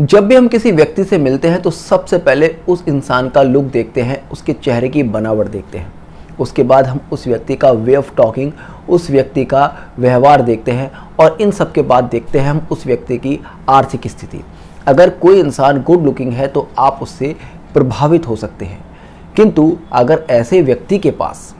जब भी हम किसी व्यक्ति से मिलते हैं तो सबसे पहले उस इंसान का लुक देखते हैं, उसके चेहरे की बनावट देखते हैं। उसके बाद हम उस व्यक्ति का वे ऑफ टॉकिंग, उस व्यक्ति का व्यवहार देखते हैं और इन सब के बाद देखते हैं हम उस व्यक्ति की आर्थिक स्थिति। अगर कोई इंसान गुड लुकिंग है तो आप उससे प्रभावित हो सकते हैं, किंतु अगर ऐसे व्यक्ति के पास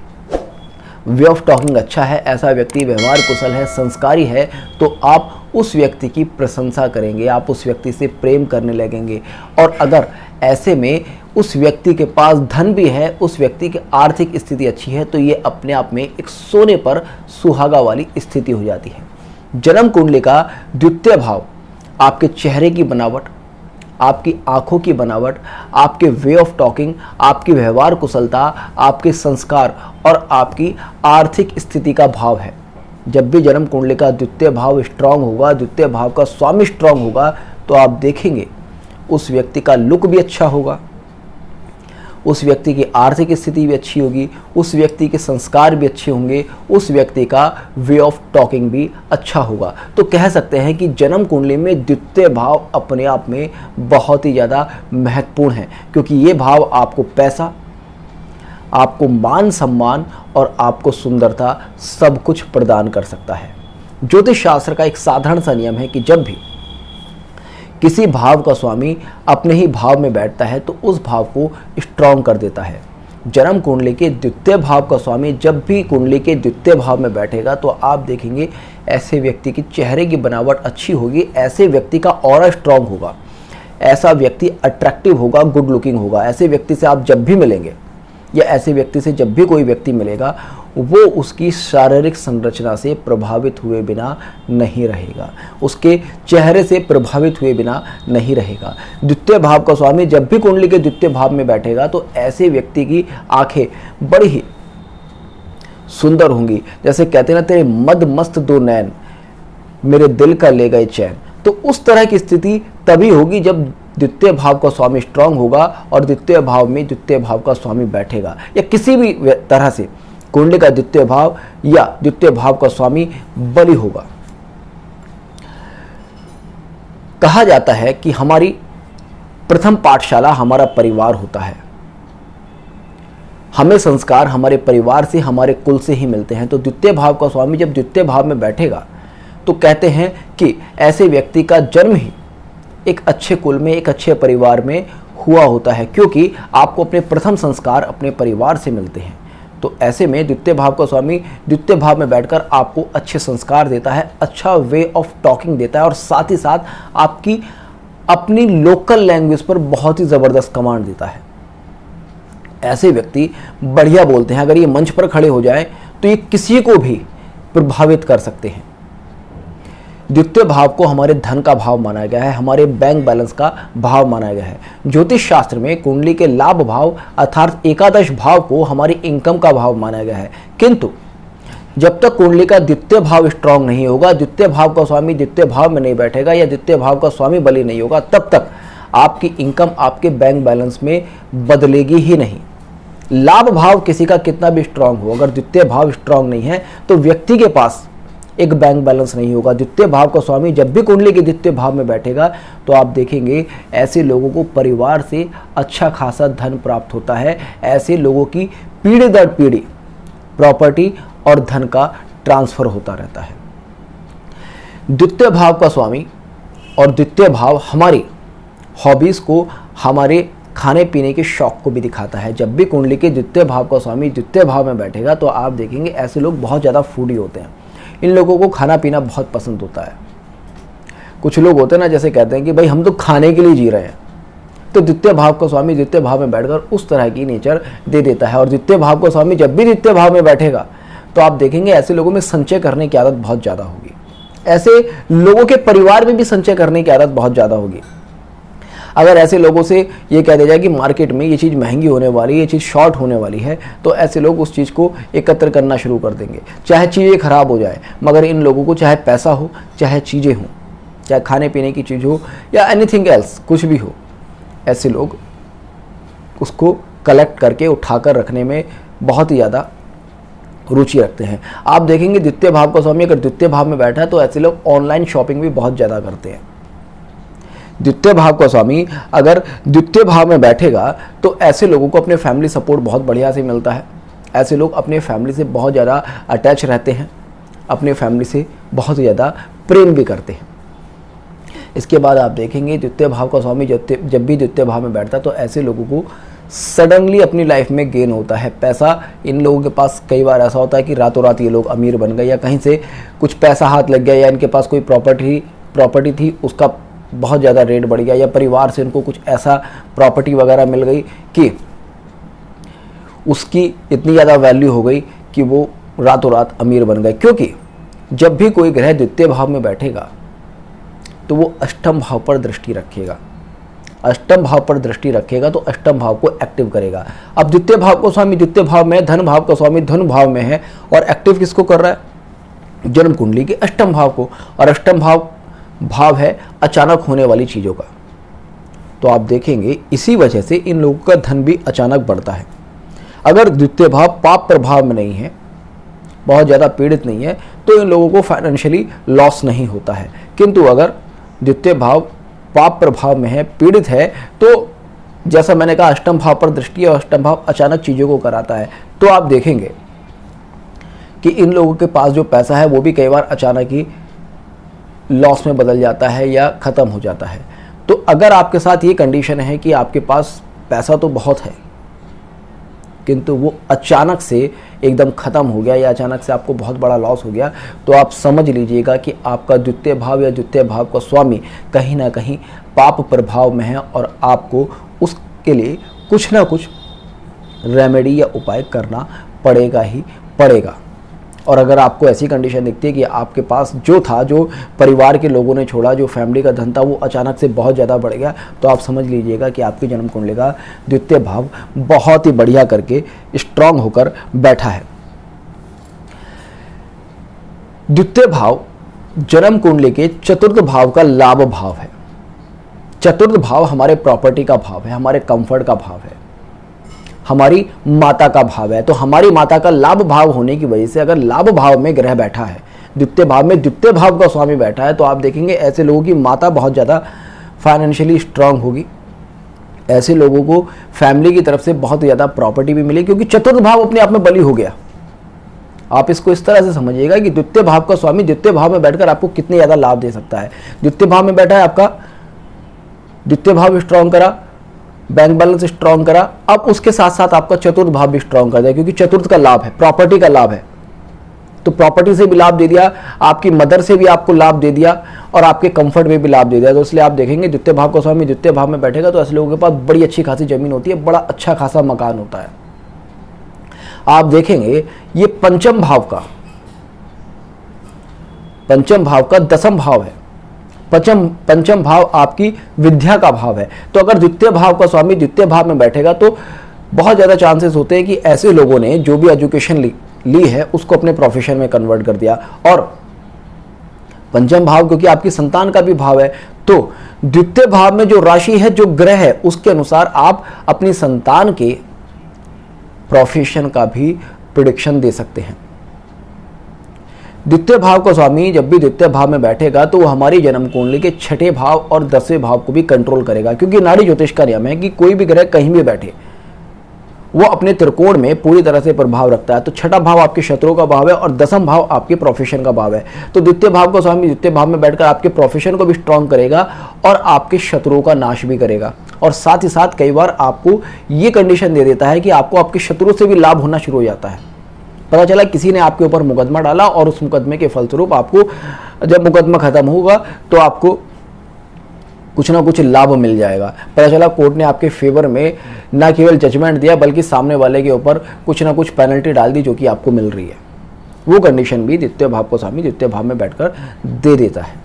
वे ऑफ टॉकिंग अच्छा है, ऐसा व्यक्ति व्यवहार कुशल है, संस्कारी है, तो आप उस व्यक्ति की प्रशंसा करेंगे, आप उस व्यक्ति से प्रेम करने लगेंगे। और अगर ऐसे में उस व्यक्ति के पास धन भी है, उस व्यक्ति की आर्थिक स्थिति अच्छी है, तो ये अपने आप में एक सोने पर सुहागा वाली स्थिति हो जाती है। जन्म कुंडली का द्वितीय भाव आपके चेहरे की बनावट, आपकी आंखों की बनावट, आपके वे ऑफ टॉकिंग, आपकी व्यवहार कुशलता, आपके संस्कार और आपकी आर्थिक स्थिति का भाव है। जब भी जन्म कुंडली का द्वितीय भाव स्ट्रांग होगा, द्वितीय भाव का स्वामी स्ट्रांग होगा, तो आप देखेंगे उस व्यक्ति का लुक भी अच्छा होगा, उस व्यक्ति की आर्थिक स्थिति भी अच्छी होगी, उस व्यक्ति के संस्कार भी अच्छे होंगे, उस व्यक्ति का वे ऑफ टॉकिंग भी अच्छा होगा। तो कह सकते हैं कि जन्म कुंडली में द्वितीय भाव अपने आप में बहुत ही ज़्यादा महत्वपूर्ण है, क्योंकि ये भाव आपको पैसा, आपको मान सम्मान और आपको सुंदरता सब कुछ प्रदान कर सकता है। ज्योतिष शास्त्र का एक साधारण सा नियम है कि जब भी किसी भाव का स्वामी अपने ही भाव में बैठता है तो उस भाव को स्ट्रॉन्ग कर देता है। जन्म कुंडली के द्वितीय भाव का स्वामी जब भी कुंडली के द्वितीय भाव में बैठेगा तो आप देखेंगे ऐसे व्यक्ति की चेहरे की बनावट अच्छी होगी, ऐसे व्यक्ति का ऑरा स्ट्रॉन्ग होगा, ऐसा व्यक्ति अट्रैक्टिव होगा, गुड लुकिंग होगा। ऐसे व्यक्ति से आप जब भी मिलेंगे या ऐसे व्यक्ति से जब भी कोई व्यक्ति मिलेगा, वो उसकी शारीरिक संरचना से प्रभावित हुए बिना नहीं रहेगा, उसके चेहरे से प्रभावित हुए बिना नहीं रहेगा। द्वितीय भाव का स्वामी जब भी कुंडली के द्वितीय भाव में बैठेगा तो ऐसे व्यक्ति की आंखें बड़ी ही सुंदर होंगी। जैसे कहते हैं ना, तेरे मद मस्त दो नैन मेरे दिल का ले गए चैन। तो उस तरह की स्थिति तभी होगी जब द्वितीय भाव का स्वामी स्ट्रांग होगा और द्वितीय भाव में द्वितीय भाव का स्वामी बैठेगा, या किसी भी तरह से कुंडली का द्वितीय भाव या द्वितीय भाव का स्वामी बली होगा। कहा जाता है कि हमारी प्रथम पाठशाला हमारा परिवार होता है, हमें संस्कार हमारे परिवार से, हमारे कुल से ही मिलते हैं। तो द्वितीय भाव का स्वामी जब द्वितीय भाव में बैठेगा तो कहते हैं कि ऐसे व्यक्ति का जन्म ही एक अच्छे कुल में, एक अच्छे परिवार में हुआ होता है, क्योंकि आपको अपने प्रथम संस्कार अपने परिवार से मिलते हैं। तो ऐसे में द्वितीय भाव का स्वामी द्वितीय भाव में बैठकर आपको अच्छे संस्कार देता है, अच्छा वे ऑफ टॉकिंग देता है और साथ ही साथ आपकी अपनी लोकल लैंग्वेज पर बहुत ही ज़बरदस्त कमांड देता है। ऐसे व्यक्ति बढ़िया बोलते हैं, अगर ये मंच पर खड़े हो जाए तो ये किसी को भी प्रभावित कर सकते हैं। द्वितीय भाव को हमारे धन का भाव माना गया है, हमारे बैंक बैलेंस का भाव माना गया है। ज्योतिष शास्त्र में कुंडली के लाभ भाव अर्थात एकादश भाव को हमारी इनकम का भाव माना गया है, किंतु जब तक कुंडली का द्वितीय भाव स्ट्रांग नहीं होगा, द्वितीय भाव का स्वामी द्वितीय भाव में नहीं बैठेगा या द्वितीय भाव का स्वामी बली नहीं होगा, तब तक आपकी इनकम आपके बैंक बैलेंस में बदलेगी ही नहीं। लाभ भाव किसी का कितना भी स्ट्रांग हो, अगर द्वितीय भाव स्ट्रांग नहीं है तो व्यक्ति के पास एक बैंक बैलेंस नहीं होगा। द्वितीय भाव का स्वामी जब भी कुंडली के द्वितीय भाव में बैठेगा तो आप देखेंगे ऐसे लोगों को परिवार से अच्छा खासा धन प्राप्त होता है। ऐसे लोगों की पीढ़ी दर पीढ़ी प्रॉपर्टी और धन का ट्रांसफर होता रहता है। द्वितीय भाव का स्वामी और द्वितीय भाव हमारी हॉबीज को, हमारे खाने पीने के शौक को भी दिखाता है। जब भी कुंडली के द्वितीय भाव का स्वामी द्वितीय भाव में बैठेगा तो आप देखेंगे ऐसे लोग बहुत ज़्यादा फूडी होते हैं। इन लोगों को खाना पीना बहुत पसंद होता है। कुछ लोग होते हैं ना, जैसे कहते हैं कि भाई हम तो खाने के लिए जी रहे हैं, तो द्वितीय भाव का स्वामी द्वितीय भाव में बैठकर उस तरह की नेचर दे देता है। और द्वितीय भाव का स्वामी जब भी द्वितीय भाव में बैठेगा तो आप देखेंगे ऐसे लोगों में संचय करने की आदत बहुत ज़्यादा होगी। ऐसे लोगों के परिवार में भी संचय करने की आदत बहुत ज़्यादा होगी। अगर ऐसे लोगों से ये कह दिया जाए कि मार्केट में ये चीज़ महंगी होने वाली है, ये चीज़ शॉर्ट होने वाली है, तो ऐसे लोग उस चीज़ को एकत्र करना शुरू कर देंगे, चाहे चीज़ें खराब हो जाए। मगर इन लोगों को चाहे पैसा हो, चाहे चीज़ें हों, चाहे खाने पीने की चीज़ हो या एनीथिंग एल्स, कुछ भी हो, ऐसे लोग उसको कलेक्ट करके उठाकर रखने में बहुत ही ज़्यादा रुचि रखते हैं। आप देखेंगे द्वितीय भाव का स्वामी अगर द्वितीय भाव में बैठा है तो ऐसे लोग ऑनलाइन शॉपिंग भी बहुत ज़्यादा करते हैं। द्वितीय भाव का स्वामी अगर द्वितीय भाव में बैठेगा तो ऐसे लोगों को अपने फैमिली सपोर्ट बहुत बढ़िया से मिलता है। ऐसे लोग अपने फैमिली से बहुत ज़्यादा अटैच रहते हैं, अपने फैमिली से बहुत ज़्यादा प्रेम भी करते हैं। इसके बाद आप देखेंगे द्वितीय भाव का स्वामी जब भी द्वितीय भाव में बैठता है तो ऐसे लोगों को सडनली अपनी लाइफ में गेन होता है। पैसा इन लोगों के पास कई बार ऐसा होता है कि रातों रात ये लोग अमीर बन गए, या कहीं से कुछ पैसा हाथ लग गया, या इनके पास कोई प्रॉपर्टी थी उसका बहुत ज़्यादा रेट बढ़ गया, या परिवार से इनको कुछ ऐसा प्रॉपर्टी वगैरह मिल गई कि उसकी इतनी ज़्यादा वैल्यू हो गई कि वो रातों रात अमीर बन गए। क्योंकि जब भी कोई ग्रह द्वितीय भाव में बैठेगा तो वो अष्टम भाव पर दृष्टि रखेगा। अष्टम भाव पर दृष्टि रखेगा तो अष्टम भाव को एक्टिव करेगा। अब द्वितीय भाव का स्वामी द्वितीय भाव में है, धन भाव का स्वामी धन भाव में है, और एक्टिव किसको कर रहा है? जन्म कुंडली के अष्टम भाव को। और अष्टम भाव है अचानक होने वाली चीज़ों का। तो आप देखेंगे इसी वजह से इन लोगों का धन भी अचानक बढ़ता है। अगर द्वितीय भाव पाप प्रभाव में नहीं है, बहुत ज़्यादा पीड़ित नहीं है, तो इन लोगों को फाइनेंशियली लॉस नहीं होता है। किंतु अगर द्वितीय भाव पाप प्रभाव में है, पीड़ित है, तो जैसा मैंने कहा अष्टम भाव पर दृष्टि और अष्टम भाव अचानक चीज़ों को कराता है। तो आप देखेंगे कि इन लोगों के पास जो पैसा है वो भी कई बार अचानक ही लॉस में बदल जाता है या ख़त्म हो जाता है। तो अगर आपके साथ ये कंडीशन है कि आपके पास पैसा तो बहुत है किंतु वो अचानक से एकदम ख़त्म हो गया, या अचानक से आपको बहुत बड़ा लॉस हो गया, तो आप समझ लीजिएगा कि आपका द्वितीय भाव या द्वितीय भाव का स्वामी कहीं ना कहीं पाप प्रभाव में है, और आपको उसके लिए कुछ ना कुछ रेमेडी या उपाय करना पड़ेगा ही पड़ेगा। और अगर आपको ऐसी कंडीशन दिखती है कि आपके पास जो था, जो परिवार के लोगों ने छोड़ा, जो फैमिली का धन था, वो अचानक से बहुत ज़्यादा बढ़ गया, तो आप समझ लीजिएगा कि आपकी जन्म कुंडली का द्वितीय भाव बहुत ही बढ़िया करके स्ट्रांग होकर बैठा है। द्वितीय भाव जन्म कुंडली के चतुर्थ भाव का लाभ भाव है। चतुर्थ भाव हमारे प्रॉपर्टी का भाव है, हमारे कंफर्ट का भाव है, हमारी माता का भाव है। तो हमारी माता का लाभ भाव होने की वजह से अगर लाभ भाव में ग्रह बैठा है, द्वितीय भाव में द्वितीय भाव का स्वामी बैठा है, तो आप देखेंगे ऐसे लोगों की माता बहुत ज़्यादा फाइनेंशियली स्ट्रांग होगी। ऐसे लोगों को फैमिली की तरफ से बहुत ज़्यादा प्रॉपर्टी भी मिलेगी, क्योंकि चतुर्थ भाव अपने आप में बली हो गया। आप इसको इस तरह से समझिएगा कि द्वितीय भाव का स्वामी द्वितीय भाव में बैठकर आपको कितने ज़्यादा लाभ दे सकता है। द्वितीय भाव में बैठा है, आपका द्वितीय भाव स्ट्रांग करा, बैंक बैलेंस स्ट्रांग करा, अब उसके साथ साथ आपका चतुर्थ भाव भी स्ट्रांग कर दिया, क्योंकि चतुर्थ का लाभ है, प्रॉपर्टी का लाभ है। तो प्रॉपर्टी से भी लाभ दे दिया, आपकी मदर से भी आपको लाभ दे दिया, और आपके कंफर्ट में भी लाभ दे दिया। तो इसलिए आप देखेंगे द्वितीय भाव का स्वामी द्वितीय भाव में बैठेगा तो ऐसे लोगों के पास बड़ी अच्छी खासी जमीन होती है, बड़ा अच्छा खासा मकान होता है। आप देखेंगे ये पंचम भाव का दसम भाव है। पंचम भाव आपकी विद्या का भाव है। तो अगर द्वितीय भाव का स्वामी द्वितीय भाव में बैठेगा तो बहुत ज़्यादा चांसेस होते हैं कि ऐसे लोगों ने जो भी एजुकेशन ली है उसको अपने प्रोफेशन में कन्वर्ट कर दिया। और पंचम भाव क्योंकि आपकी संतान का भी भाव है, तो द्वितीय भाव में जो राशि है, जो ग्रह है, उसके अनुसार आप अपनी संतान के प्रोफेशन का भी प्रेडिक्शन दे सकते हैं। द्वितीय भाव का स्वामी जब भी द्वितीय भाव में बैठेगा तो वो हमारी जन्म कुंडली के छठे भाव और 10वें भाव को भी कंट्रोल करेगा, क्योंकि नाड़ी ज्योतिष का नियम है कि कोई भी ग्रह कहीं भी बैठे वो अपने त्रिकोण में पूरी तरह से प्रभाव रखता है। तो छठा भाव आपके शत्रुओं का भाव है और 10वां भाव आपके प्रोफेशन का भाव है। तो द्वितीय भाव का स्वामी द्वितीय भाव में बैठकर आपके प्रोफेशन को भी स्ट्रांग करेगा और आपके शत्रुओं का नाश भी करेगा। और साथ ही साथ कई बार आपको ये कंडीशन दे देता है कि आपको आपके शत्रुओं से भी लाभ होना शुरू हो जाता है। पता चला किसी ने आपके ऊपर मुकदमा डाला और उस मुकदमे के फलस्वरूप आपको जब मुकदमा खत्म होगा तो आपको कुछ ना कुछ लाभ मिल जाएगा। पता चला कोर्ट ने आपके फेवर में ना केवल जजमेंट दिया बल्कि सामने वाले के ऊपर कुछ ना कुछ पेनल्टी डाल दी जो कि आपको मिल रही है। वो कंडीशन भी द्वितीय भाव को स्वामी द्वितीय भाव में बैठकर दे देता है।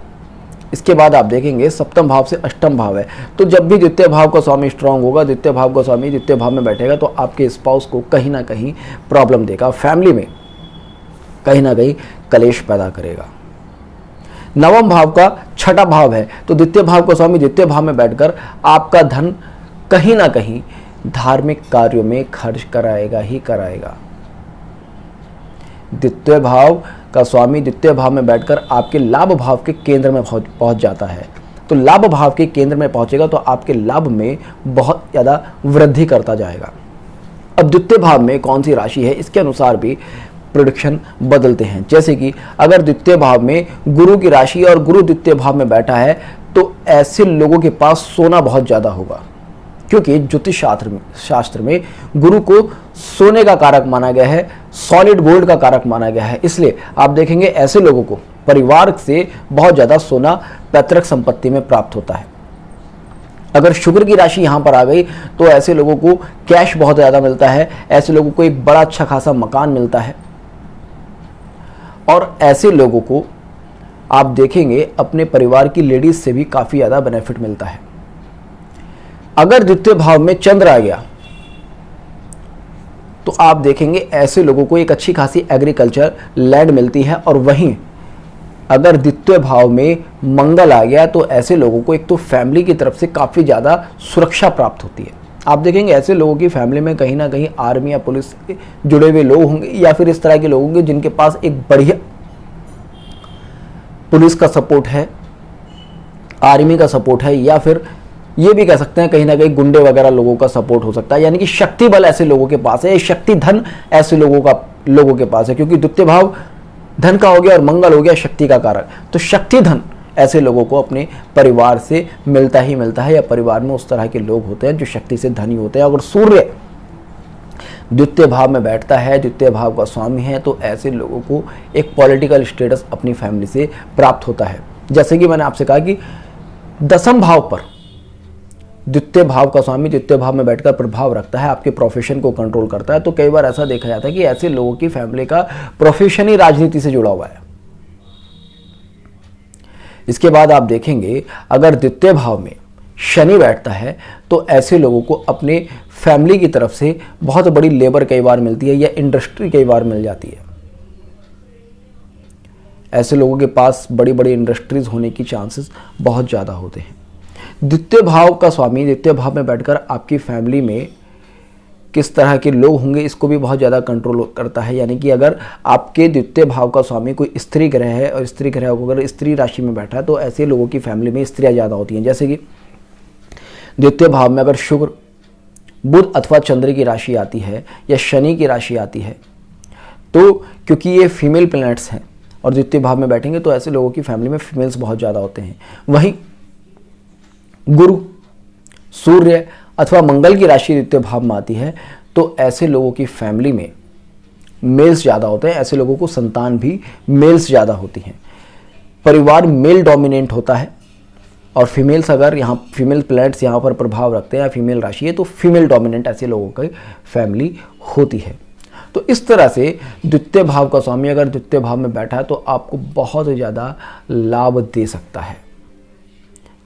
इसके बाद आप देखेंगे सप्तम भाव से अष्टम भाव है। तो जब भी द्वितीय भाव का स्वामी स्ट्रांग होगा, द्वितीय भाव का स्वामी द्वितीय भाव में बैठेगा तो आपके स्पाउस को कहीं ना कहीं प्रॉब्लम देगा, फैमिली में कहीं ना कहीं कलेश पैदा करेगा। नवम भाव का छठा भाव है, तो द्वितीय भाव का स्वामी द्वितीय भाव में बैठकर आपका धन कहीं ना कहीं धार्मिक कार्यों में खर्च कराएगा ही कराएगा। द्वितीय भाव का स्वामी द्वितीय भाव में बैठकर आपके लाभ भाव के केंद्र में पहुंच जाता है। तो लाभ भाव के केंद्र में पहुंचेगा तो आपके लाभ में बहुत ज़्यादा वृद्धि करता जाएगा। अब द्वितीय भाव में कौन सी राशि है, इसके अनुसार भी प्रेडिक्शन बदलते हैं। जैसे कि अगर द्वितीय भाव में गुरु की राशि और गुरु द्वितीय भाव में बैठा है तो ऐसे लोगों के पास सोना बहुत ज़्यादा होगा, क्योंकि ज्योतिष शास्त्र में गुरु को सोने का कारक माना गया है, सॉलिड गोल्ड का कारक माना गया है। इसलिए आप देखेंगे ऐसे लोगों को परिवार से बहुत ज़्यादा सोना पैतृक संपत्ति में प्राप्त होता है। अगर शुक्र की राशि यहाँ पर आ गई तो ऐसे लोगों को कैश बहुत ज़्यादा मिलता है, ऐसे लोगों को एक बड़ा अच्छा खासा मकान मिलता है, और ऐसे लोगों को आप देखेंगे अपने परिवार की लेडीज से भी काफ़ी ज़्यादा बेनिफिट मिलता है। अगर द्वितीय भाव में चंद्र आ गया तो आप देखेंगे ऐसे लोगों को एक अच्छी खासी एग्रीकल्चर लैंड मिलती है, और वहीं अगर द्वितीय भाव में मंगल आ गया तो ऐसे लोगों को एक तो फैमिली की तरफ से काफ़ी ज़्यादा सुरक्षा प्राप्त होती है। आप देखेंगे ऐसे लोगों की फैमिली में कहीं ना कहीं आर्मी या पुलिस से जुड़े हुए लोग होंगे, या फिर इस तरह के लोग होंगे जिनके पास एक बढ़िया पुलिस का सपोर्ट है, आर्मी का सपोर्ट है, या फिर ये भी कह सकते हैं कहीं ना कहीं गुंडे वगैरह लोगों का सपोर्ट हो सकता है। यानी कि शक्ति बल ऐसे लोगों के पास है, शक्ति धन ऐसे लोगों के पास है, क्योंकि द्वितीय भाव धन का हो गया और मंगल हो गया शक्ति का कारक। तो शक्ति धन ऐसे लोगों को अपने परिवार से मिलता ही मिलता है, या परिवार में उस तरह के लोग होते हैं जो शक्ति से धनी होते हैं। अगर सूर्य द्वितीय भाव में बैठता है, द्वितीय भाव का स्वामी है, तो ऐसे लोगों को एक पॉलिटिकल स्टेटस अपनी फैमिली से प्राप्त होता है। जैसे कि मैंने आपसे कहा कि दसम भाव पर द्वितीय भाव का स्वामी द्वितीय भाव में बैठकर प्रभाव रखता है, आपके प्रोफेशन को कंट्रोल करता है। तो कई बार ऐसा देखा जाता है कि ऐसे लोगों की फैमिली का प्रोफेशन ही राजनीति से जुड़ा हुआ है। इसके बाद आप देखेंगे अगर द्वितीय भाव में शनि बैठता है तो ऐसे लोगों को अपने फैमिली की तरफ से बहुत बड़ी लेबर कई बार मिलती है, या इंडस्ट्री कई बार मिल जाती है। ऐसे लोगों के पास बड़ी बड़ी इंडस्ट्रीज होने की चांसेस बहुत ज़्यादा होते हैं। द्वितीय भाव का स्वामी द्वितीय भाव में बैठकर आपकी फैमिली में किस तरह के लोग होंगे इसको भी बहुत ज़्यादा कंट्रोल करता है। यानी कि अगर आपके द्वितीय भाव का स्वामी कोई स्त्री ग्रह है, और स्त्री ग्रह को अगर स्त्री राशि में बैठा है तो ऐसे लोगों की फैमिली में स्त्रियाँ ज़्यादा होती हैं। जैसे कि द्वितीय भाव में अगर शुक्र, बुध अथवा चंद्र की राशि आती है या शनि की राशि आती है, तो क्योंकि ये फीमेल प्लैनेट्स हैं और द्वितीय भाव में बैठेंगे तो ऐसे लोगों की फैमिली में फीमेल्स बहुत ज़्यादा होते हैं। वहीं गुरु, सूर्य अथवा मंगल की राशि द्वितीय भाव में आती है तो ऐसे लोगों की फैमिली में मेल्स ज़्यादा होते हैं, ऐसे लोगों को संतान भी मेल्स ज़्यादा होती हैं। परिवार मेल डोमिनेंट होता है, और फीमेल्स अगर यहाँ फीमेल प्लैनेट्स यहाँ पर प्रभाव रखते हैं या फीमेल राशि है तो फीमेल डोमिनेंट ऐसे लोगों की फैमिली होती है। तो इस तरह से द्वितीय भाव का स्वामी अगर द्वितीय भाव में बैठा है तो आपको बहुत ज़्यादा लाभ दे सकता है।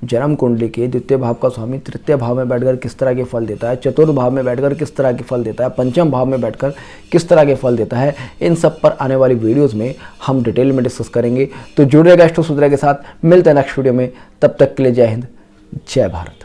जन्म कुंडली के द्वितीय भाव का स्वामी तृतीय भाव में बैठकर किस तरह के फल देता है, चतुर्थ भाव में बैठकर किस तरह के फल देता है, पंचम भाव में बैठकर किस तरह के फल देता है, इन सब पर आने वाली वीडियोस में हम डिटेल में डिस्कस करेंगे। तो जुड़े रहेगा एस्ट्रो सूत्रा के साथ, मिलते हैं नेक्स्ट वीडियो में। तब तक के लिए जय हिंद, जय भारत।